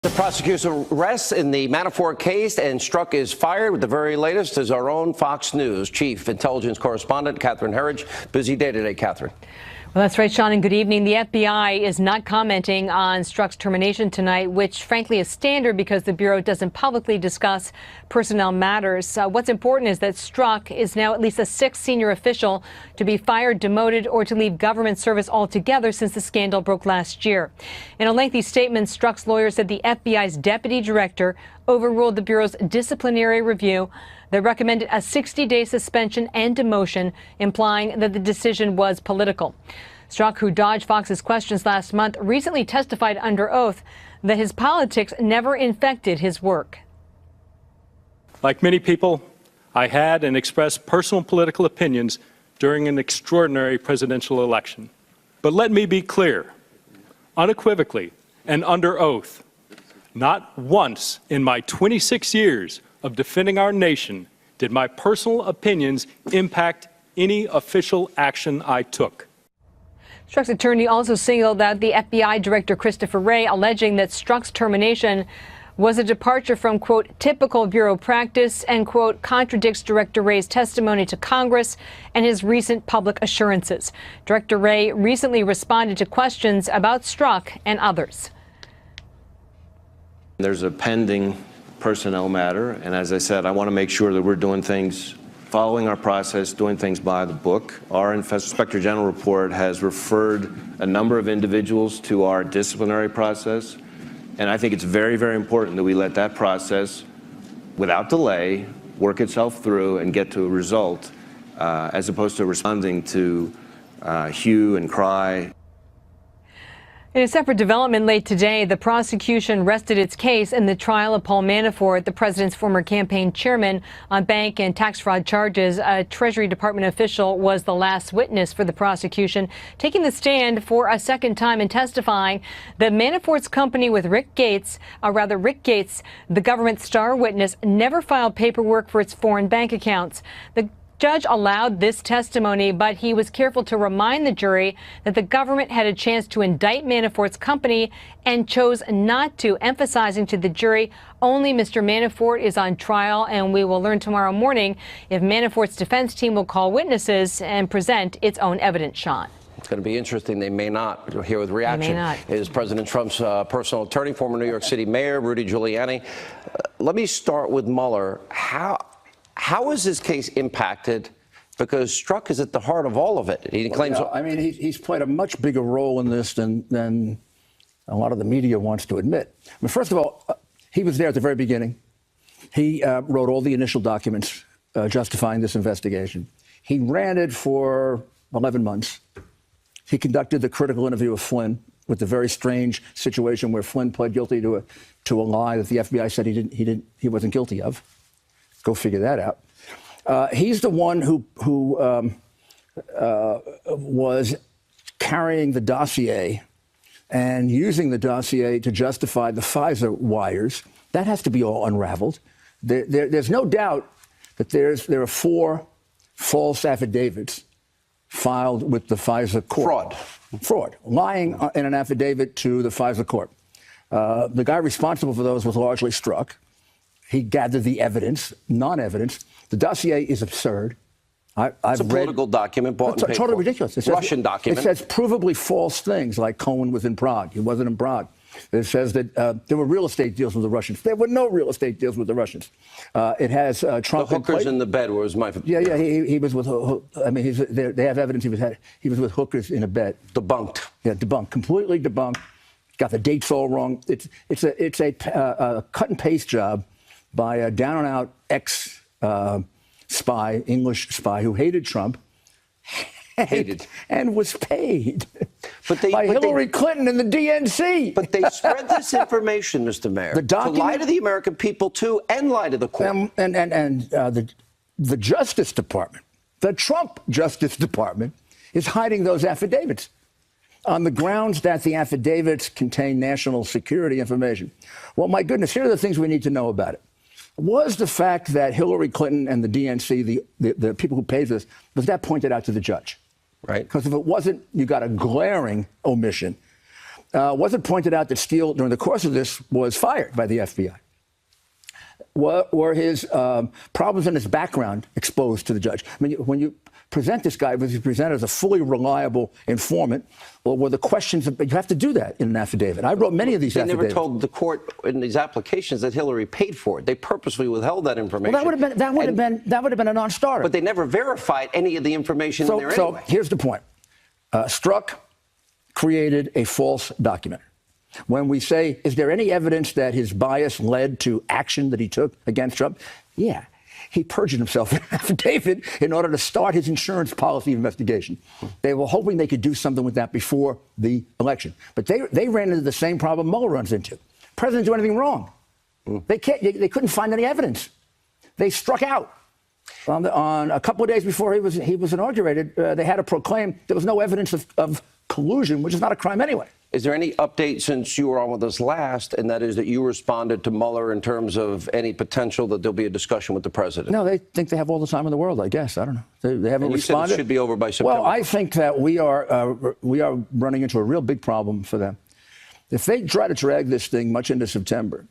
The prosecution rests in the Manafort case, and Strzok is fired. With the very latest is our own Fox News chief intelligence correspondent, Catherine Herridge. Busy day today, Catherine. Well, that's right, Sean, and good evening. The FBI is not commenting on Strzok's termination tonight, which frankly is standard because the Bureau doesn't publicly discuss personnel matters. What's important is that Strzok is now at least the sixth senior official to be fired, demoted, or to leave government service altogether since the scandal broke last year. In a lengthy statement, Strzok's lawyer said the FBI's deputy director overruled the Bureau's disciplinary review that recommended a 60-day suspension and demotion, implying that the decision was political. Strzok, who dodged Fox's questions last month, recently testified under oath that his politics never infected his work. Like many people, I had and expressed personal political opinions during an extraordinary presidential election. But let me be clear, unequivocally and under oath, not once in my 26 years of defending our nation did my personal opinions impact any official action I took. Strzok's attorney also singled out the FBI Director Christopher Wray, alleging that Strzok's termination was a departure from, quote, typical Bureau practice and, quote, contradicts Director Wray's testimony to Congress and his recent public assurances. Director Wray recently responded to questions about Strzok and others. There's a pending personnel matter, and as I said, I want to make sure that we're doing things, following our process, doing things by the book. Our Inspector General report has referred a number of individuals to our disciplinary process, and I think it's very, very important that we let that process, without delay, work itself through and get to a result, as opposed to responding to hue and cry. In a separate development late today, the prosecution rested its case in the trial of Paul Manafort, the president's former campaign chairman, on bank and tax fraud charges. A Treasury Department official was the last witness for the prosecution, taking the stand for a second time and testifying that Manafort's company with Rick Gates, the government star witness, never filed paperwork for its foreign bank accounts. The judge allowed this testimony, but he was careful to remind the jury that the government had a chance to indict Manafort's company and chose not to, emphasizing to the jury only Mr. Manafort is on trial, and we will learn tomorrow morning if Manafort's defense team will call witnesses and present its own evidence. Sean. It's going to be interesting. They may not. Here with reaction is President Trump's personal attorney, former New York City Mayor Rudy Giuliani. Let me start with Mueller. How is this case impacted? Because Strzok is at the heart of all of it. He claims. I mean, he's played a much bigger role in this than a lot of the media wants to admit. I mean, first of all, he was there at the very beginning. He wrote all the initial documents justifying this investigation. He ran it for 11 months. He conducted the critical interview of Flynn with the very strange situation where Flynn pled guilty to a lie that the FBI said he wasn't guilty of. Go figure that out. He's the one who was carrying the dossier and using the dossier to justify the Pfizer wires. That has to be all unraveled. There's no doubt that there are 4 false affidavits filed with the Pfizer court. Fraud. Lying in an affidavit to the Pfizer court. The guy responsible for those was largely Strzok. He gathered the evidence, non-evidence. The dossier is absurd. It's a political document bought and paid totally for. ridiculous. It Russian document. It says provably false things, like Cohen was in Prague. He wasn't in Prague. It says that there were real estate deals with the Russians. There were no real estate deals with the Russians. It has Trump. The hookers in the bed was my. Yeah. He was with. I mean, they have evidence he was with hookers in a bed. Debunked. Yeah, debunked. Completely debunked. Got the dates all wrong. It's a cut and paste job by a down-and-out ex-spy, English spy, who hated Trump, and was paid by Hillary Clinton and the DNC. But they spread this information, Mr. Mayor, to lie to the American people, too, and lie to the court. The Justice Department, the Trump Justice Department, is hiding those affidavits on the grounds that the affidavits contain national security information. Well, my goodness, here are the things we need to know about it. Was the fact that Hillary Clinton and the DNC, the people who paid this, was that pointed out to the judge? Right. Because if it wasn't, you got a glaring omission. wasn't pointed out that Steele, during the course of this, was fired by the FBI? Were his problems in his background exposed to the judge? I mean, when you present this guy, was he presented as a fully reliable informant, or were the questions, you have to do that in an affidavit. I wrote many of these affidavits. They never told the court in these applications that Hillary paid for it. They purposely withheld that information. Well, that would have been a non-starter. But they never verified any of the information in there anyway. So here's the point. Strzok created a false document. When we say, is there any evidence that his bias led to action that he took against Trump? Yeah. He perjured himself in an affidavit in order to start his insurance policy investigation. They were hoping they could do something with that before the election. But they ran into the same problem Mueller runs into. President didn't do anything wrong. They couldn't find any evidence. They struck out. On a couple of days before he was inaugurated, they had to proclaim there was no evidence of collusion, which is not a crime anyway. Is there any update since you were on with us last, and that is that you responded to Mueller in terms of any potential that there'll be a discussion with the president? No, they think they have all the time in the world, I guess. I don't know. They haven't responded. Said it should be over by September. Well, I think that we are running into a real big problem for them. If they try to drag this thing much into September,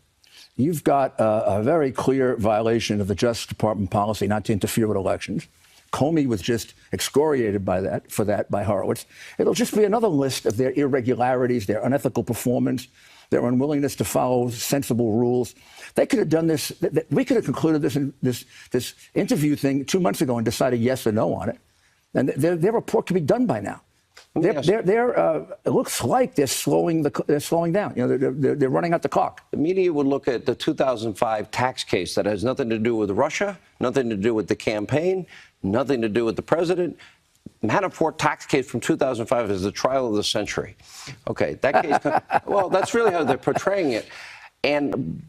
you've got a very clear violation of the Justice Department policy not to interfere with elections. Comey was just excoriated for that by Horowitz. It'll just be another list of their irregularities, their unethical performance, their unwillingness to follow sensible rules. They could have done this. We could have concluded this interview thing 2 months ago and decided yes or no on it. And their report could be done by now. It looks like they're slowing down. You know, they're running out the clock. The media would look at the 2005 tax case that has nothing to do with Russia, nothing to do with the campaign, nothing to do with the president. Manafort tax case from 2005 is the trial of the century. Okay, that case. Well, that's really how they're portraying it.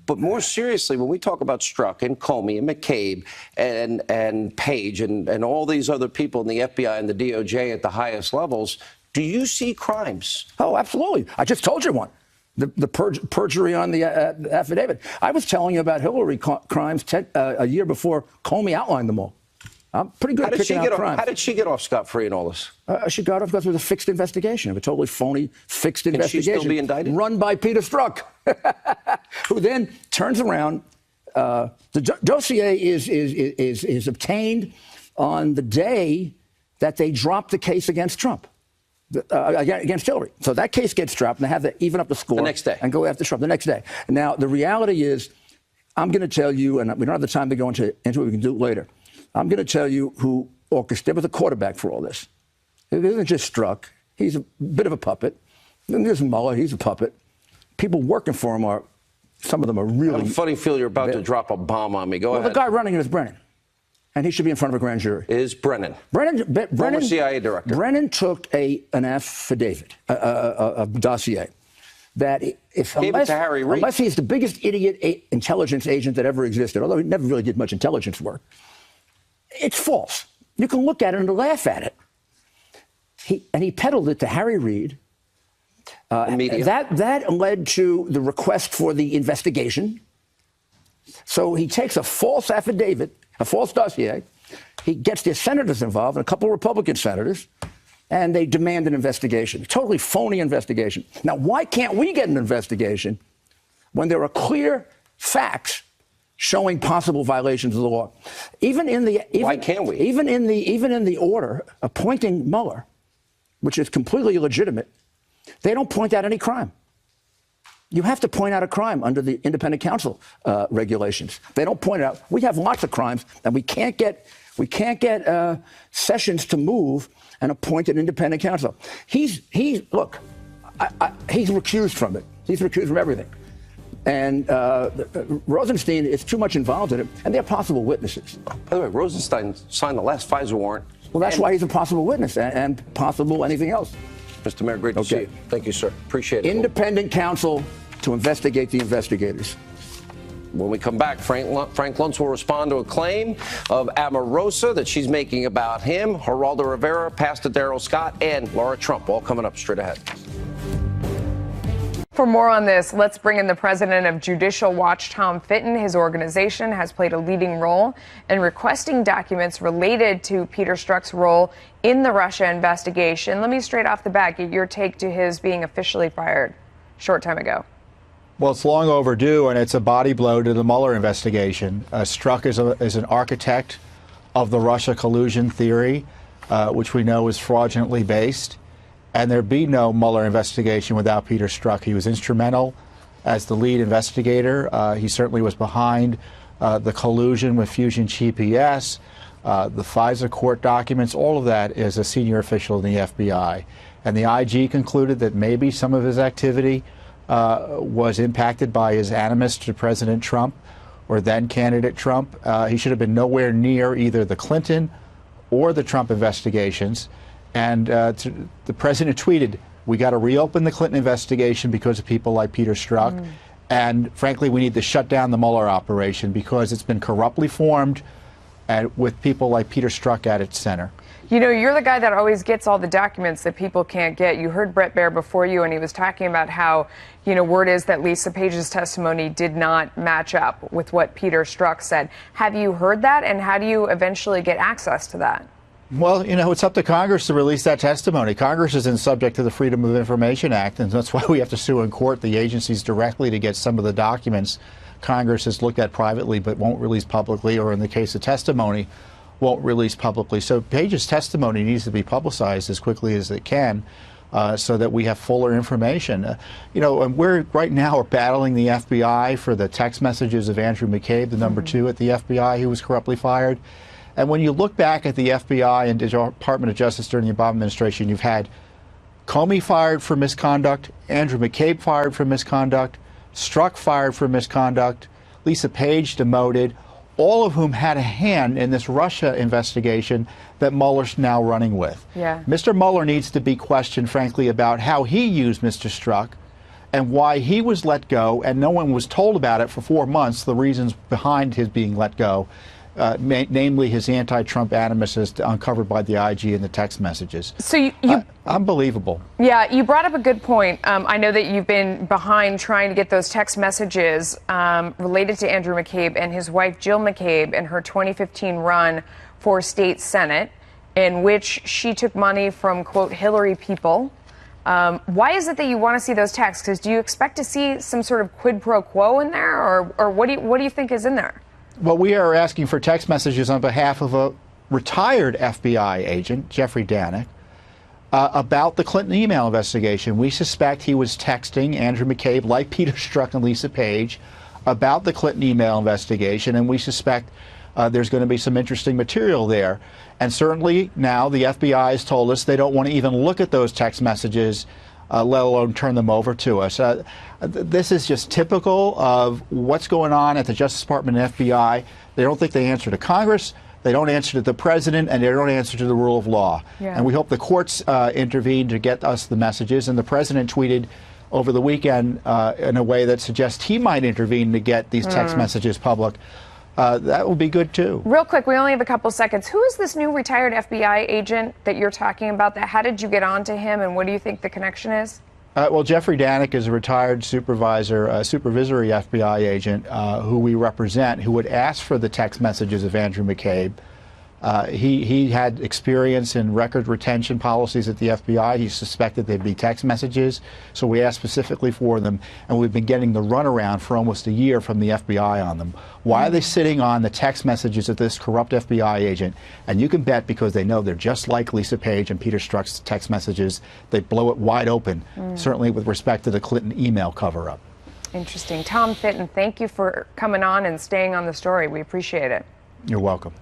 But more seriously, when we talk about Strzok and Comey and McCabe and Page and all these other people in the FBI and the DOJ at the highest levels, do you see crimes? Oh, absolutely. I just told you one. The perjury on the affidavit. I was telling you about Hillary crimes a year before Comey outlined them all. I'm pretty good at picking out crimes. How did she get off scot-free in all this? She got off because it was a fixed investigation, a totally phonny fixed investigation. Can she still be indicted? Run by Peter Strzok, who then turns around. The dossier is obtained on the day that they drop the case against Trump, against Hillary. So that case gets dropped, and they have to even up the score the next day and go after Trump the next day. Now, the reality is, I'm going to tell you, and we don't have the time to go into it. We can do it later. I'm going to tell you who orchestrated. There was a quarterback for all this. It isn't just Strzok. He's a bit of a puppet. Then there's Mueller. He's a puppet. People working for him some of them are really. I have a funny feel you're about to drop a bomb on me. Go ahead. The guy running it is Brennan. And he should be in front of a grand jury. Is Brennan. Brennan, CIA director. Brennan took an affidavit, a dossier, that unless he's the biggest idiot intelligence agent that ever existed, although he never really did much intelligence work, it's false. You can look at it and laugh at it. He peddled it to Harry Reid. That led to the request for the investigation. So he takes a false affidavit, a false dossier. He gets the senators involved, and a couple of Republican senators, and they demand an investigation. Totally phony investigation. Now, why can't we get an investigation when there are clear facts showing possible violations of the law? Why can't we? Even in the order appointing Mueller, which is completely illegitimate, they don't point out any crime. You have to point out a crime under the independent counsel regulations. They don't point it out. We have lots of crimes, and we can't get Sessions to move and appoint an independent counsel. He's recused from it. He's recused from everything. And Rosenstein is too much involved in it, and they're possible witnesses. By the way, Rosenstein signed the last FISA warrant. Well, that's why he's a possible witness and possible anything else. Mr. Mayor, great to see you. Thank you, sir. Appreciate it. Independent counsel to investigate the investigators. When we come back, Frank Luntz will respond to a claim of Omarosa that she's making about him, Geraldo Rivera, Pastor Darrell Scott, and Laura Trump, all coming up straight ahead. For more on this, let's bring in the president of Judicial Watch, Tom Fitton. His organization has played a leading role in requesting documents related to Peter Strzok's role in the Russia investigation. Let me straight off the bat get your take to his being officially fired. short time ago? Well, it's long overdue, and it's a body blow to the Mueller investigation. Strzok is an architect of the Russia collusion theory, which we know is fraudulently based. And there'd be no Mueller investigation without Peter Strzok. He was instrumental as the lead investigator. He certainly was behind the collusion with Fusion GPS, the FISA court documents. All of that is a senior official in the FBI. And the IG concluded that maybe some of his activity was impacted by his animus to President Trump or then candidate Trump. He should have been nowhere near either the Clinton or the Trump investigations. And the president tweeted, "We got to reopen the Clinton investigation because of people like Peter Strzok. And frankly, we need to shut down the Mueller operation because it's been corruptly formed and with people like Peter Strzok at its center." You know, you're the guy that always gets all the documents that people can't get. You heard Bret Baier before you, and he was talking about how, you know, word is that Lisa Page's testimony did not match up with what Peter Strzok said. Have you heard that, and how do you eventually get access to that? Well, you know, it's up to Congress to release that testimony. Congress isn't subject to the Freedom of Information Act, and that's why we have to sue in court the agencies directly to get some of the documents Congress has looked at privately but won't release publicly, or in the case of testimony, won't release publicly. So Page's testimony needs to be publicized as quickly as it can so that we have fuller information. You know, and we're right now are battling the FBI for the text messages of Andrew McCabe, the number 2 at the FBI who was corruptly fired. And when you look back at the FBI and the Department of Justice during the Obama administration, you've had Comey fired for misconduct, Andrew McCabe fired for misconduct, Strzok fired for misconduct, Lisa Page demoted, all of whom had a hand in this Russia investigation that Mueller's now running with. Yeah. Mr. Mueller needs to be questioned, frankly, about how he used Mr. Strzok and why he was let go, and no one was told about it for 4 months, the reasons behind his being let go. Namely his anti-Trump animus as uncovered by the IG in the text messages. So unbelievable. Yeah, you brought up a good point. I know that you've been behind trying to get those text messages related to Andrew McCabe and his wife Jill McCabe and her 2015 run for state senate, in which she took money from, quote, Hillary people. Why is it that you want to see those texts? Because do you expect to see some sort of quid pro quo in there, or what do you think is in there? Well, we are asking for text messages on behalf of a retired FBI agent, Jeffrey Danek, about the Clinton email investigation. We suspect he was texting Andrew McCabe, like Peter Strzok and Lisa Page, about the Clinton email investigation, and we suspect there's going to be some interesting material there. And certainly now the FBI has told us they don't want to even look at those text messages, let alone turn them over to us. This is just typical of what's going on at the Justice Department and FBI. They don't think they answer to Congress, they don't answer to the president, and they don't answer to the rule of law. Yeah. And we hope the courts intervene to get us the messages. And the president tweeted over the weekend in a way that suggests he might intervene to get these text messages public. That will be good, too. Real quick, we only have a couple seconds. Who is this new retired FBI agent that you're talking about? How did you get onto him, and what do you think the connection is? Well, Jeffrey Danek is a retired supervisory FBI agent who we represent, who would ask for the text messages of Andrew McCabe. He had experience in record retention policies at the FBI. He suspected there'd be text messages, so we asked specifically for them, and we've been getting the runaround for almost a year from the FBI on them. Why are they sitting on the text messages of this corrupt FBI agent? And you can bet, because they know they're just like Lisa Page and Peter Strzok's text messages, they blow it wide open, certainly with respect to the Clinton email cover-up. Interesting. Tom Fitton, thank you for coming on and staying on the story. We appreciate it. You're welcome.